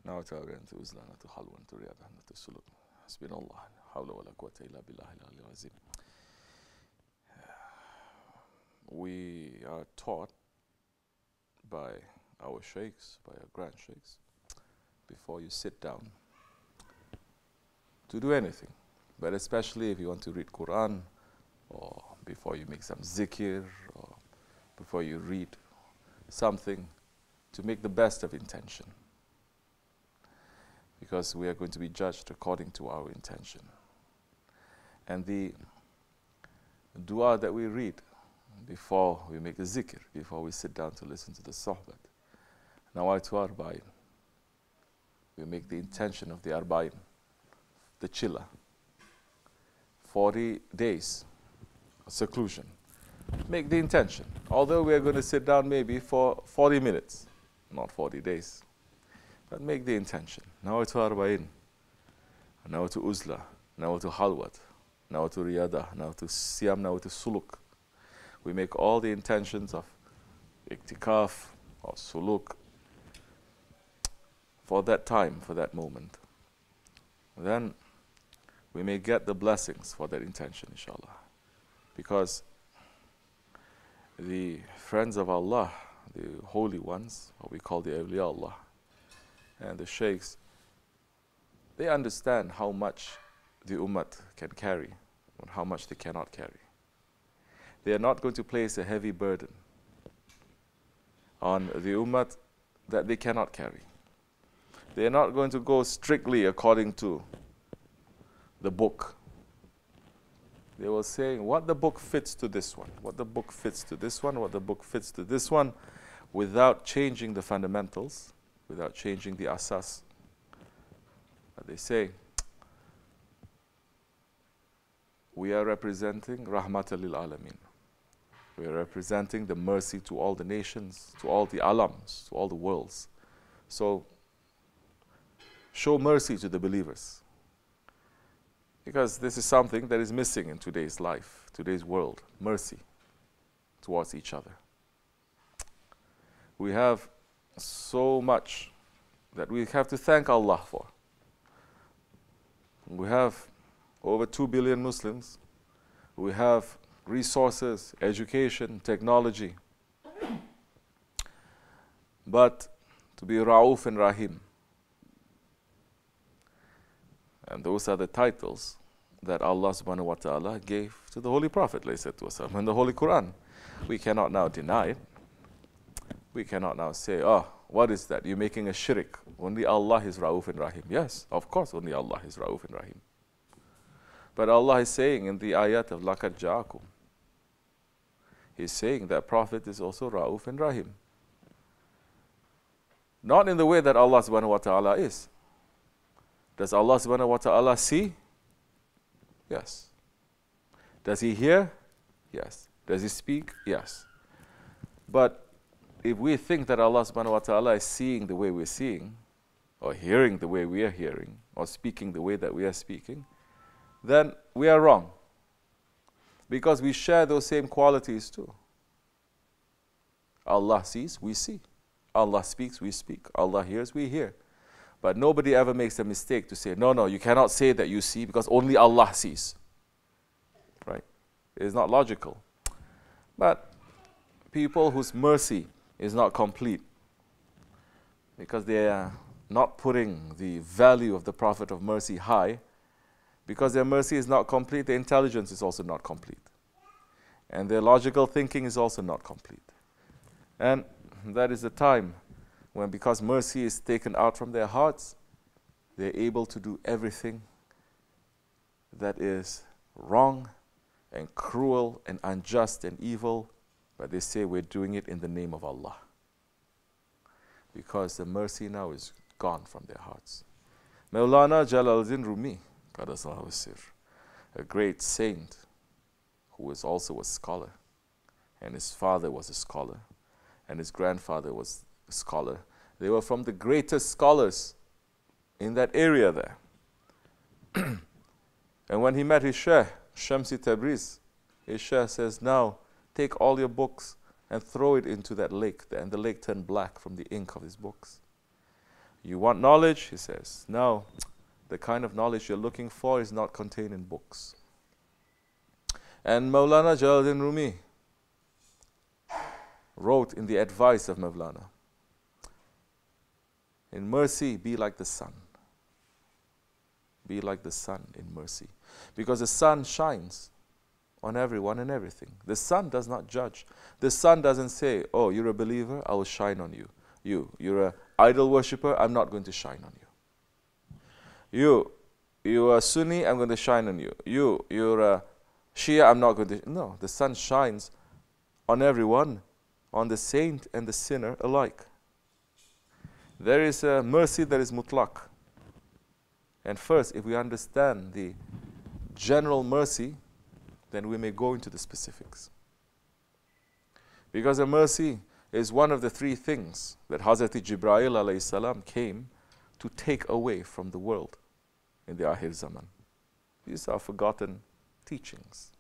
Now to uzla, not to halwa, not to riyada, not to suluk. Hasbinallah, hawla wa la quwwata illa billahi al-aliyyil azim. We are taught by our shaykhs, by our grand shaykhs, before you sit down to do anything, but especially if you want to read Quran, or before you make some zikr, or before you read something, to make the best of intention, because we are going to be judged according to our intention. And the dua that we read before we make the zikr, before we sit down to listen to the sohbet, nawaitu arba'in, we make the intention of the arba'in, the chilla, 40 days seclusion. Make the intention, although we are going to sit down maybe for 40 minutes, not 40 days, but make the intention. Nawaitu arba'in, nawaitu uzla, nawaitu halwat, nawaitu riyada, nawaitu siyam, nawaitu suluk. We make all the intentions of iktikaf or suluk for that time, for that moment. Then we may get the blessings for that intention, inshallah. Because the friends of Allah, the holy ones, what we call the awliya Allah, and the shaykhs, they understand how much the ummah can carry and how much they cannot carry. They are not going to place a heavy burden on the ummah that they cannot carry. They are not going to go strictly according to the book. They will say what the book fits to this one, what the book fits to this one, what the book fits to this one, without changing the fundamentals, without changing the asas. But they say, we are representing Rahmatan lil Alameen. We are representing the mercy to all the nations, to all the alams, to all the worlds. So, show mercy to the believers. Because this is something that is missing in today's life, today's world, mercy towards each other. We have so much that we have to thank Allah for. We have over 2 billion Muslims. We have resources, education, technology. But to be Ra'uf and Rahim, and those are the titles that Allah subhanahu wa ta'ala gave to the Holy Prophet in the Holy Quran. We cannot now deny it. We cannot now say, oh, what is that? You're making a shirk. Only Allah is Ra'uf and Rahim. Yes, of course, only Allah is Ra'uf and Rahim. But Allah is saying in the ayat of Laqad Ja'akum, He's saying that Prophet is also Ra'uf and Rahim. Not in the way that Allah subhanahu wa ta'ala is. Does Allah subhanahu wa ta'ala see? Yes. Does He hear? Yes. Does He speak? Yes. But if we think that Allah subhanahu wa ta'ala is seeing the way we're seeing, or hearing the way we are hearing, or speaking the way that we are speaking, then we are wrong. Because we share those same qualities too. Allah sees, we see. Allah speaks, we speak. Allah hears, we hear. But nobody ever makes a mistake to say, no, you cannot say that you see because only Allah sees. Right? It is not logical. But people whose mercy is not complete, because they are not putting the value of the Prophet of mercy high, because their mercy is not complete, their intelligence is also not complete. And their logical thinking is also not complete. And that is the time when, because mercy is taken out from their hearts, they're able to do everything that is wrong and cruel and unjust and evil, but they say we're doing it in the name of Allah. Because the mercy now is gone from their hearts. Maulana Jalaluddin Rumi, a great saint who was also a scholar, and his father was a scholar, and his grandfather was a scholar. They were from the greatest scholars in that area there. And when he met his Shaykh, Shamsi Tabriz, his Shaykh says, now take all your books and throw it into that lake there. And the lake turned black from the ink of his books. You want knowledge? He says, no, the kind of knowledge you're looking for is not contained in books. And Maulana Jalaluddin Rumi wrote in the advice of Mawlana, in mercy, be like the sun. Be like the sun in mercy. Because the sun shines on everyone and everything. The sun does not judge. The sun doesn't say, oh, you're a believer, I will shine on you. You're an idol worshipper, I'm not going to shine on you. You are Sunni, I'm going to shine on you. You're a Shia, I'm not going to. No, the sun shines on everyone, on the saint and the sinner alike. There is a mercy that is mutlaq. And first, if we understand the general mercy, then we may go into the specifics. Because a mercy is one of the three things that Hazrat Jibreel alayhi salam came to take away from the world in the Akhir Zaman. These are forgotten teachings.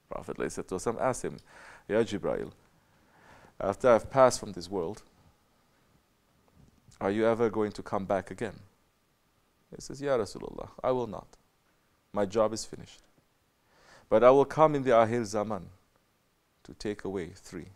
Prophet alayhi salam asked him, Ya Jibreel, after I've passed from this world, are you ever going to come back again? He says, Ya Rasulullah, I will not. My job is finished. But I will come in the Akhir Zaman to take away three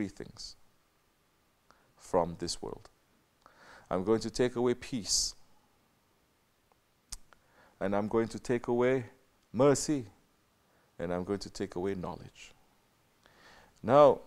things from this world. I'm going to take away peace. And I'm going to take away mercy. And I'm going to take away knowledge. Now,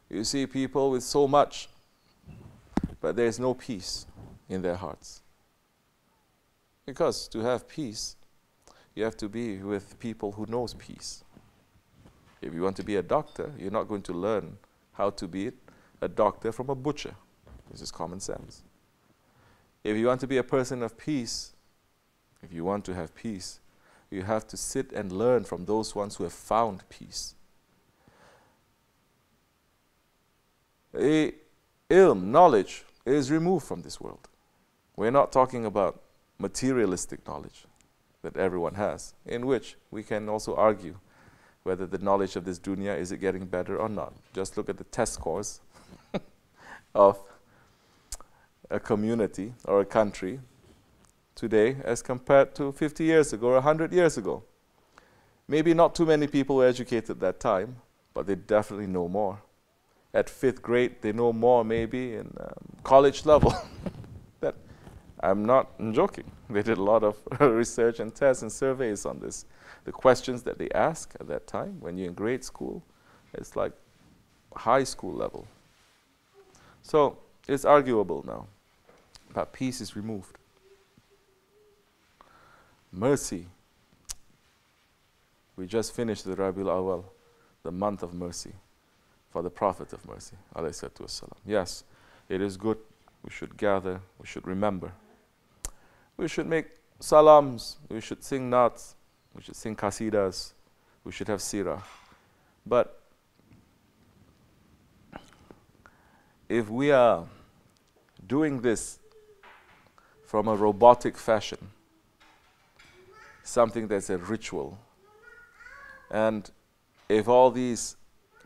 you see people with so much, but there is no peace in their hearts. Because to have peace, you have to be with people who knows peace. If you want to be a doctor, you're not going to learn how to be a doctor from a butcher. This is common sense. If you want to be a person of peace, if you want to have peace, you have to sit and learn from those ones who have found peace. Knowledge is removed from this world. We're not talking about materialistic knowledge that everyone has, in which we can also argue whether the knowledge of this dunya, is it getting better or not. Just look at the test scores of a community or a country today as compared to 50 years ago or 100 years ago. Maybe not too many people were educated at that time, but they definitely know more. At 5th grade, they know more maybe in college level. That I'm not joking. They did a lot of research and tests and surveys on this. The questions that they ask at that time, when you're in grade school, it's like high school level. So it's arguable now. But peace is removed. Mercy. We just finished the Rabiul Awal, the month of mercy, for the Prophet of mercy, alayhi salatu wassalam. Yes, it is good. We should gather. We should remember. We should make salams. We should sing naats. We should sing qasidas. We should have seerah. But if we are doing this from a robotic fashion, something that's a ritual, and if all these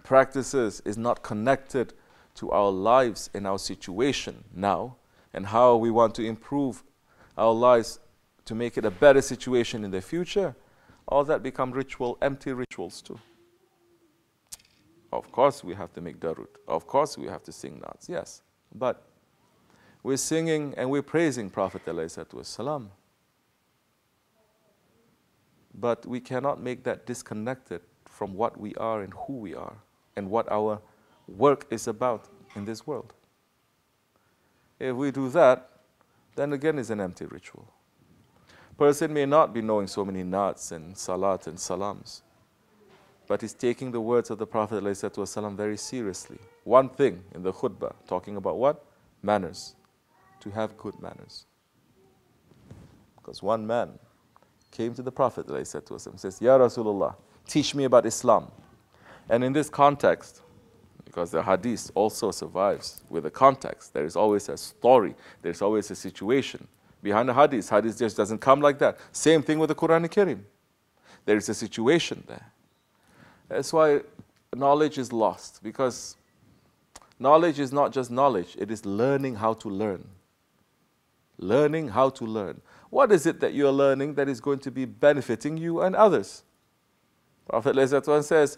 practices is not connected to our lives and our situation now, and how we want to improve our lives to make it a better situation in the future, all that become ritual, empty rituals too. Of course we have to make darud. Of course we have to sing naats, yes. But we're singing and we're praising Prophet ﷺ. But we cannot make that disconnected from what we are and who we are and what our work is about in this world. If we do that, then again it's an empty ritual. Person may not be knowing so many naats and salat and salams, but he's taking the words of the Prophet ﷺ very seriously. One thing in the khutbah, talking about what? Manners. To have good manners. Because one man came to the Prophet ﷺ and says, Ya Rasulullah, teach me about Islam. And in this context, because the hadith also survives with a context, there is always a story, there's always a situation. Behind the hadith just doesn't come like that. Same thing with the Quran-i-Karim. There is a situation there. That's why knowledge is lost, because knowledge is not just knowledge, it is learning how to learn. Learning how to learn. What is it that you're learning that is going to be benefiting you and others? Prophet ﷺ says,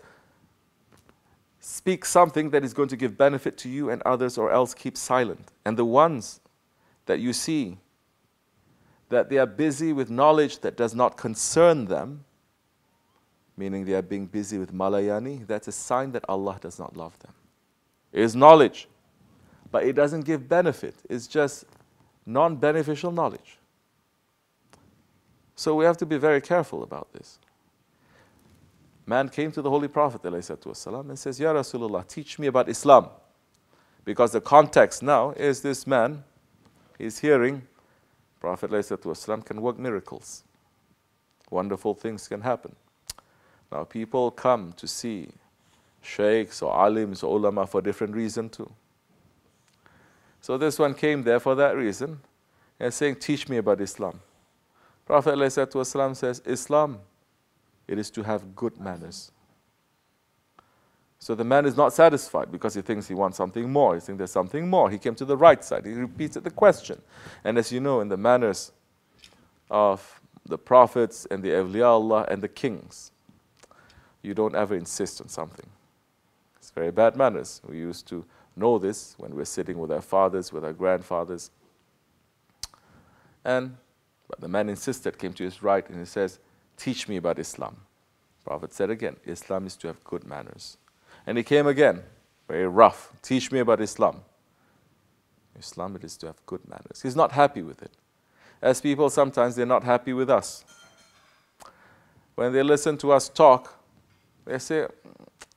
speak something that is going to give benefit to you and others, or else keep silent. And the ones that you see that they are busy with knowledge that does not concern them, meaning they are being busy with malayani, that's a sign that Allah does not love them. It is knowledge, but it doesn't give benefit. It's just non-beneficial knowledge. So we have to be very careful about this. Man came to the Holy Prophet ﷺ and says, Ya Rasulullah, teach me about Islam. Because the context now is this man, he's hearing Prophet ﷺ can work miracles. Wonderful things can happen. Now people come to see shaykhs or alims or ulama for different reason too. So this one came there for that reason and saying, teach me about Islam. Prophet ﷺ says, Islam, it is to have good manners. So the man is not satisfied because he thinks he wants something more. He thinks there's something more. He came to the right side. He repeated the question. And as you know, in the manners of the prophets and the awliya Allah and the kings, you don't ever insist on something. It's very bad manners. We used to know this when we're sitting with our fathers, with our grandfathers. But the man insisted, came to his right, and he says, teach me about Islam. Prophet said again, Islam is to have good manners. And he came again, very rough, teach me about Islam. Islam, it is to have good manners. He's not happy with it. As people, sometimes they're not happy with us. When they listen to us talk, they say,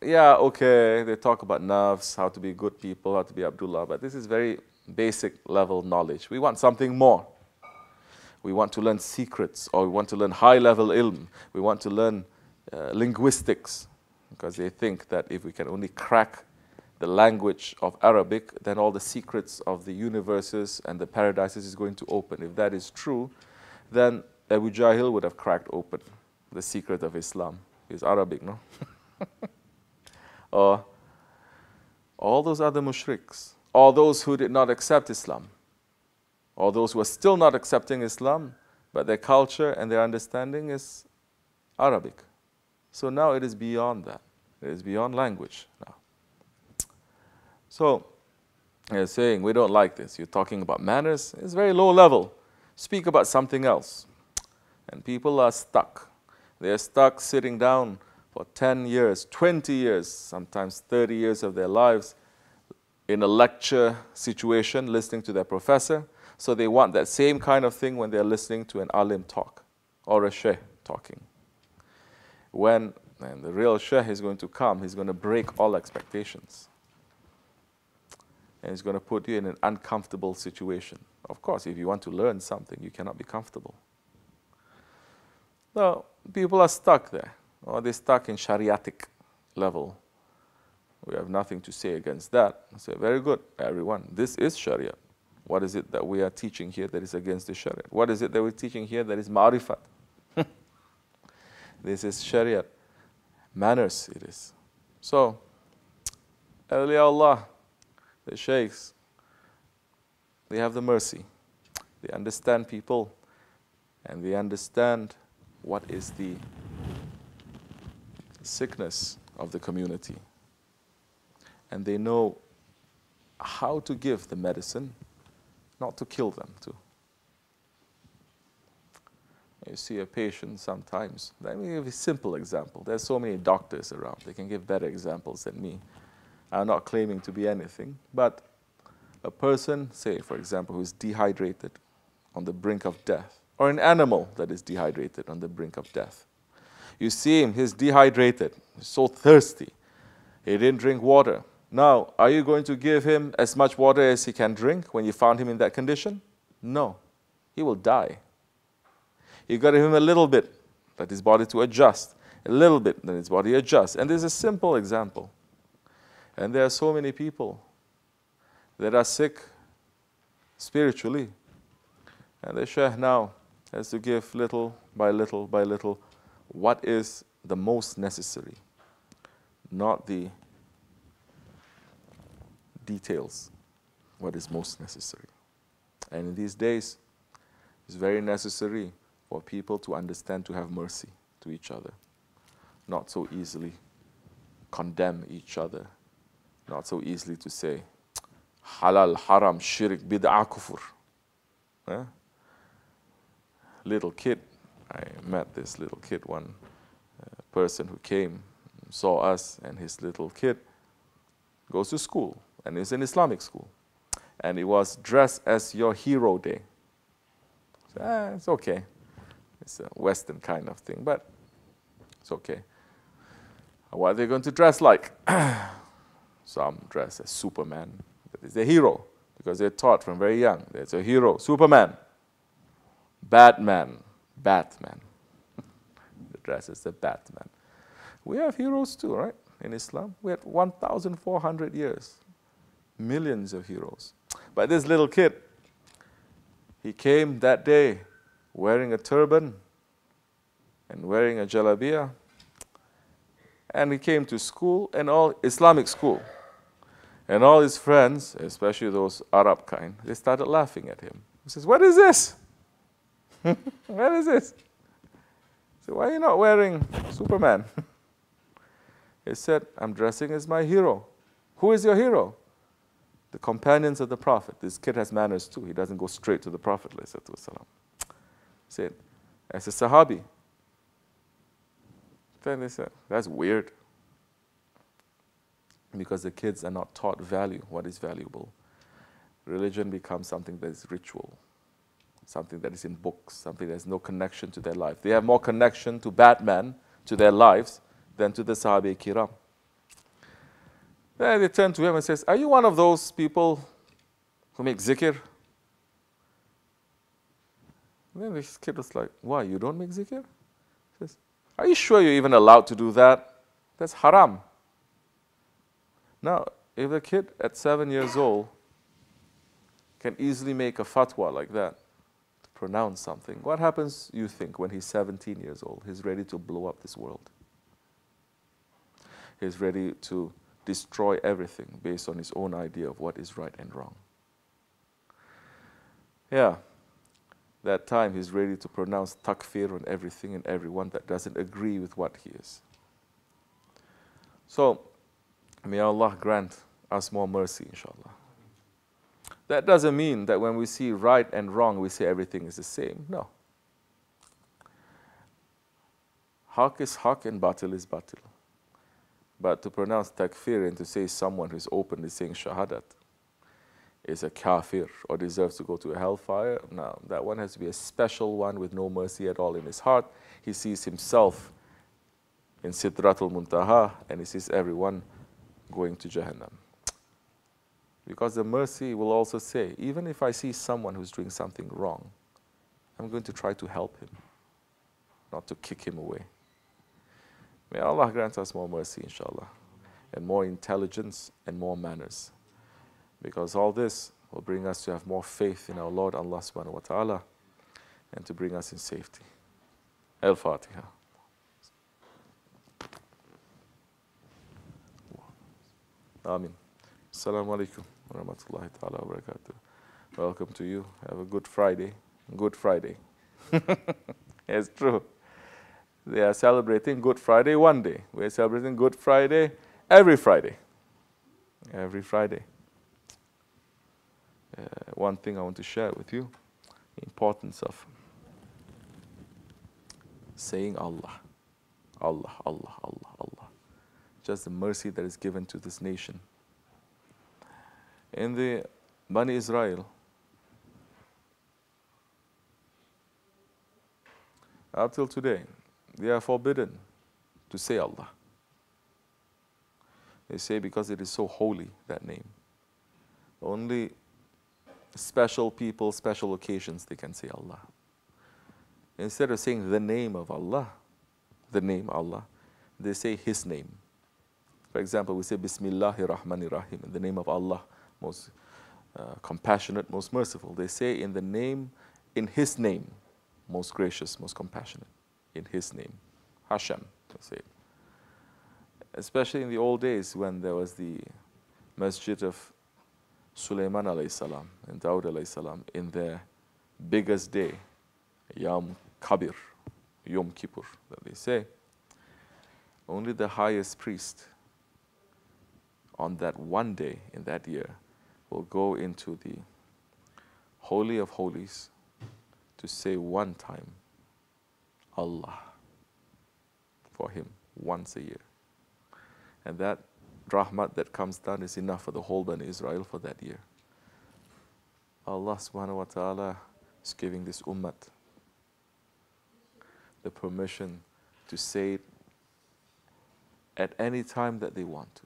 yeah, okay, they talk about nafs, how to be good people, how to be Abdullah, but this is very basic level knowledge. We want something more. We want to learn secrets, or we want to learn high level ilm. We want to learn linguistics, because they think that if we can only crack the language of Arabic, then all the secrets of the universes and the paradises is going to open. If that is true, then Abu Jahil would have cracked open the secret of Islam. It's Arabic, no? Or all those other mushriks, all those who did not accept Islam, or those who are still not accepting Islam, but their culture and their understanding is Arabic. So now it is beyond that. It is beyond language now. So, they're saying, we don't like this. You're talking about manners. It's very low level. Speak about something else. And people are stuck. They're stuck sitting down for 10 years, 20 years, sometimes 30 years of their lives in a lecture situation, listening to their professor. So they want that same kind of thing when they're listening to an alim talk or a shaykh talking. When the real shaykh is going to come, he's going to break all expectations. And he's going to put you in an uncomfortable situation. Of course, if you want to learn something, you cannot be comfortable. No, people are stuck there, or they're stuck in Shariatic level. We have nothing to say against that. I say, very good, everyone, this is Sharia. What is it that we are teaching here that is against the Sharia? What is it that we're teaching here that is ma'rifat? This is Sharia. Manners it is. So, awliya Allah, the shaykhs, they have the mercy. They understand people, and they understand what is the sickness of the community. And they know how to give the medicine, not to kill them too. You see a patient sometimes. Let me give you a simple example. There's so many doctors around. They can give better examples than me. I'm not claiming to be anything, but a person, say for example, who is dehydrated on the brink of death, or an animal that is dehydrated on the brink of death. You see him, he's dehydrated, he's so thirsty. He didn't drink water. Now, are you going to give him as much water as he can drink when you found him in that condition? No. He will die. You got to give him a little bit, let his body to adjust. A little bit, then his body adjusts. And this is a simple example. And there are so many people that are sick spiritually. And the Shaykh now has to give little by little by little what is the most necessary, not the details, what is most necessary. And in these days, It's very necessary for people to understand, to have mercy to each other. Not so easily condemn each other. Not so easily to say, halal, haram, shirk, bid'ah, kufur. Little kid, I met this little kid, one person who came, saw us, and his little kid goes to school, and it's an Islamic school. And it was dressed as your hero day. So, it's okay. It's a Western kind of thing, but it's okay. What are they going to dress like? Some dress as Superman. That is a hero, because they're taught from very young. There's a hero, Superman. Batman. The dress is the Batman. We have heroes too, right? In Islam, we had 1,400 years. Millions of heroes. But this little kid, he came that day wearing a turban and wearing a jalabiyah. And he came to school, and all Islamic school. And all his friends, especially those Arab kind, they started laughing at him. He says, "What is this? What is this?" So why are you not wearing Superman? He said, "I'm dressing as my hero." "Who is your hero?" "The companions of the Prophet." This kid has manners too. He doesn't go straight to the Prophet. He said, "As a Sahabi." Then they said, "That's weird." Because the kids are not taught value, what is valuable. Religion becomes something that is ritual, something that is in books, something that has no connection to their life. They have more connection to Batman, to their lives, than to the Sahabi Kiram. Then they turn to him and says, "Are you one of those people who make zikr?" And then this kid was like, "Why, you don't make zikr?" He says, "Are you sure you're even allowed to do that? That's haram." Now, if a kid at 7 years old can easily make a fatwa like that, to pronounce something, what happens, you think, when he's 17 years old? He's ready to blow up this world. He's ready to destroy everything based on his own idea of what is right and wrong. Yeah, that time he's ready to pronounce takfir on everything and everyone that doesn't agree with what he is. So, may Allah grant us more mercy, inshallah. That doesn't mean that when we see right and wrong, we say everything is the same. No. Haq is haq and batil is batil. But to pronounce takfir and to say someone who's openly saying shahadat is a kafir or deserves to go to a hellfire, no, that one has to be a special one with no mercy at all in his heart. He sees himself in Sidratul Muntaha and he sees everyone going to Jahannam. Because the mercy will also say, even if I see someone who's doing something wrong, I'm going to try to help him, not to kick him away. May Allah grant us more mercy, inshallah, and more intelligence and more manners. Because all this will bring us to have more faith in our Lord Allah subhanahu wa ta'ala and to bring us in safety. Al-Fatiha. Amin. Assalamu alaikum wa rahmatullahi ta'ala wa barakatuh. Welcome to you. Have a good Friday. Good Friday. It's true. They are celebrating Good Friday one day. We are celebrating Good Friday every Friday. Every Friday. One thing I want to share with you, the importance of saying Allah. Allah, Allah, Allah, Allah. Just the mercy that is given to this nation. In the Bani Israel, up till today, they are forbidden to say Allah. They say because it is so holy, that name. Only special people, special occasions, they can say Allah. Instead of saying the name of Allah, the name Allah, they say His name. For example, we say Bismillahir Rahmanir Rahim, in the name of Allah, most compassionate, most merciful. They say in the name, in His name, most gracious, most compassionate. In His name, Hashem, to say it. Especially in the old days when there was the masjid of Sulaiman alayhi salam and Dawud alayhi salam in their biggest day, Yom Kabir, Yom Kippur, that they say. Only the highest priest on that one day in that year will go into the Holy of Holies to say one time, Allah, for him once a year. And that rahmat that comes down is enough for the whole Bani Israel for that year. Allah subhanahu wa ta'ala is giving this ummah the permission to say it at any time that they want to.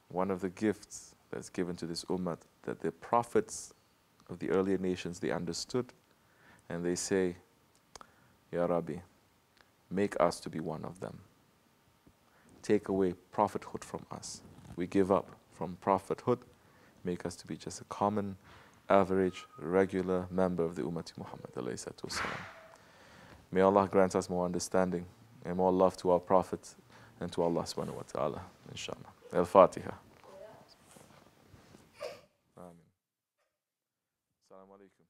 One of the gifts that's given to this ummah that the prophets of the earlier nations, they understood, and they say, Ya Rabbi, make us to be one of them. Take away prophethood from us. We give up from prophethood. Make us to be just a common, average, regular member of the Ummah Muhammad alayhi salatu wasalam. May Allah grant us more understanding and more love to our Prophet and to Allah subhanahu wa ta'ala, inshallah. Al-Fatiha. Amin. Assalamu alaikum.